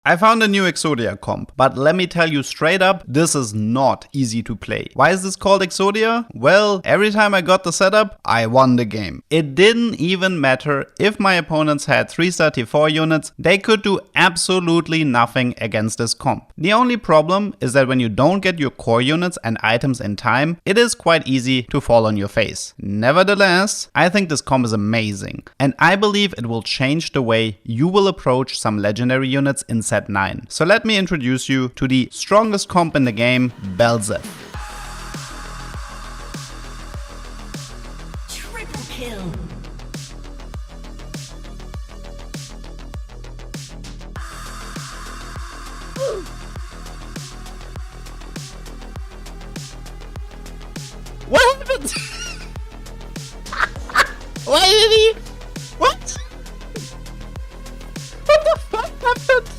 I found a new Exodia comp, but let me tell you straight up, this is not easy to play. Why is this called Exodia? Well, every time I got the setup, I won the game. It didn't even matter if my opponents had 3-star tier 4 units, they could do absolutely nothing against this comp. The only problem is that when you don't get your core units and items in time, it is quite easy to fall on your face. Nevertheless, I think this comp is amazing, and I believe it will change the way you will approach some legendary units in set 9. So let me introduce you to the strongest comp in the game, Bel'Veth. Triple kill. What happened? Why did he? What? What the fuck happened?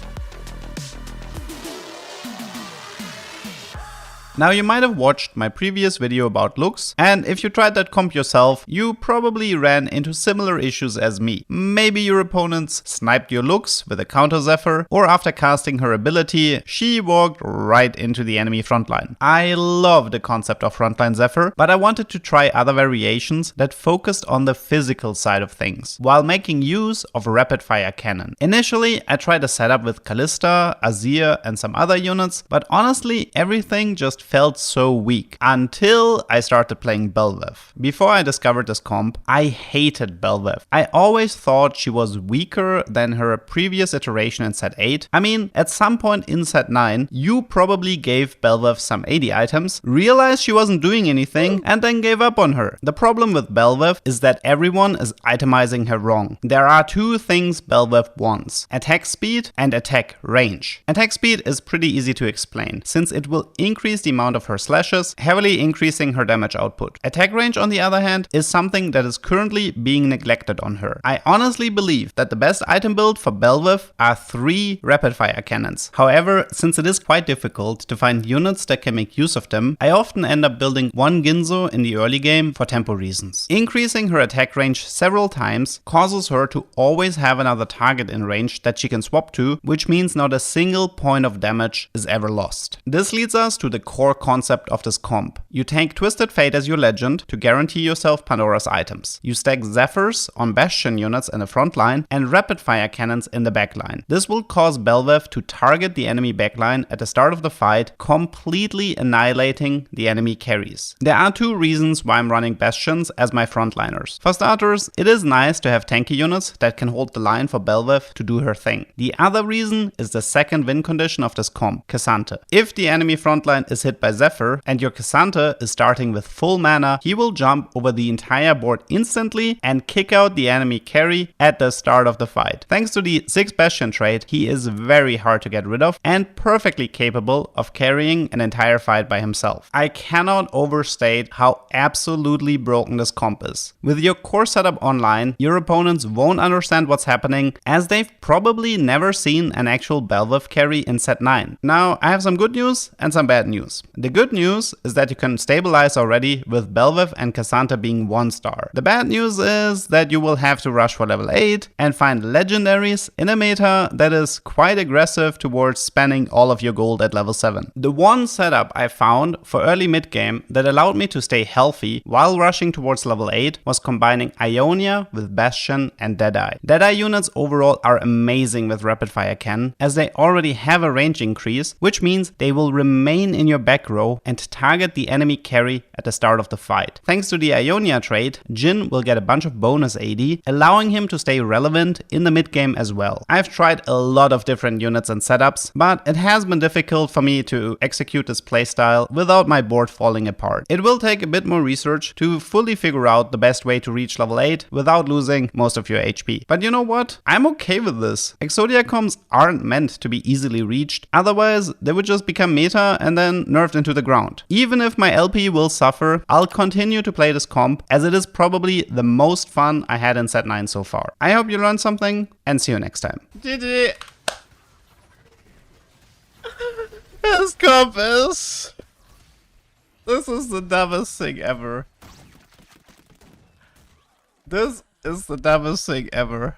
Now you might have watched my previous video about looks, and if you tried that comp yourself, you probably ran into similar issues as me. Maybe your opponents sniped your looks with a counter Zephyr, or after casting her ability, she walked right into the enemy frontline. I love the concept of frontline Zephyr, but I wanted to try other variations that focused on the physical side of things, while making use of a rapid fire cannon. Initially, I tried a setup with Kalista, Azir, and some other units, but honestly, everything just felt so weak until I started playing Bel'Veth. Before I discovered this comp, I hated Bel'Veth. I always thought she was weaker than her previous iteration in set 8. I mean, at some point in set 9, you probably gave Bel'Veth some AD items, realized she wasn't doing anything, and then gave up on her. The problem with Bel'Veth is that everyone is itemizing her wrong. There are two things Bel'Veth wants: attack speed and attack range. Attack speed is pretty easy to explain, since it will increase the amount of her slashes, heavily increasing her damage output. Attack range, on the other hand, is something that is currently being neglected on her. I honestly believe that the best item build for Bel'Veth are 3 rapid fire cannons. However, since it is quite difficult to find units that can make use of them, I often end up building one Ginzo in the early game for tempo reasons. Increasing her attack range several times causes her to always have another target in range that she can swap to, which means not a single point of damage is ever lost. This leads us to the core concept of this comp. You take Twisted Fate as your legend to guarantee yourself Pandora's items. You stack Zephyrs on Bastion units in the front line and rapid fire cannons in the back line. This will cause Bel'Veth to target the enemy backline at the start of the fight, completely annihilating the enemy carries. There are 2 reasons why I'm running Bastions as my frontliners. For starters, it is nice to have tanky units that can hold the line for Bel'Veth to do her thing. The other reason is the second win condition of this comp, Cassante. If the enemy frontline is hit by Zephyr and your Cassante is starting with full mana, he will jump over the entire board instantly and kick out the enemy carry at the start of the fight. Thanks to the 6 Bastion trait, he is very hard to get rid of and perfectly capable of carrying an entire fight by himself. I cannot overstate how absolutely broken this comp is. With your core setup online, your opponents won't understand what's happening, as they've probably never seen an actual Bel'Veth carry in set 9. Now, I have some good news and some bad news. The good news is that you can stabilize already with Bel'Veth and Cassante being 1-star. The bad news is that you will have to rush for level 8 and find legendaries in a meta that is quite aggressive towards spending all of your gold at level 7. The one setup I found for early mid game that allowed me to stay healthy while rushing towards level 8 was combining Ionia with Bastion and Deadeye. Deadeye units overall are amazing with rapid fire cannon, as they already have a range increase, which means they will remain in your back row and target the enemy carry at the start of the fight. Thanks to the Ionia trait, Jhin will get a bunch of bonus AD, allowing him to stay relevant in the mid game as well. I've tried a lot of different units and setups, but it has been difficult for me to execute this playstyle without my board falling apart. It will take a bit more research to fully figure out the best way to reach level 8 without losing most of your HP. But you know what? I'm okay with this. Exodia comps aren't meant to be easily reached, otherwise they would just become meta and then nerfed into the ground. Even if my LP will suffer, I'll continue to play this comp, as it is probably the most fun I had in set 9 so far. I hope you learned something, and see you next time. GG! This comp is... This is the dumbest thing ever. This is the dumbest thing ever.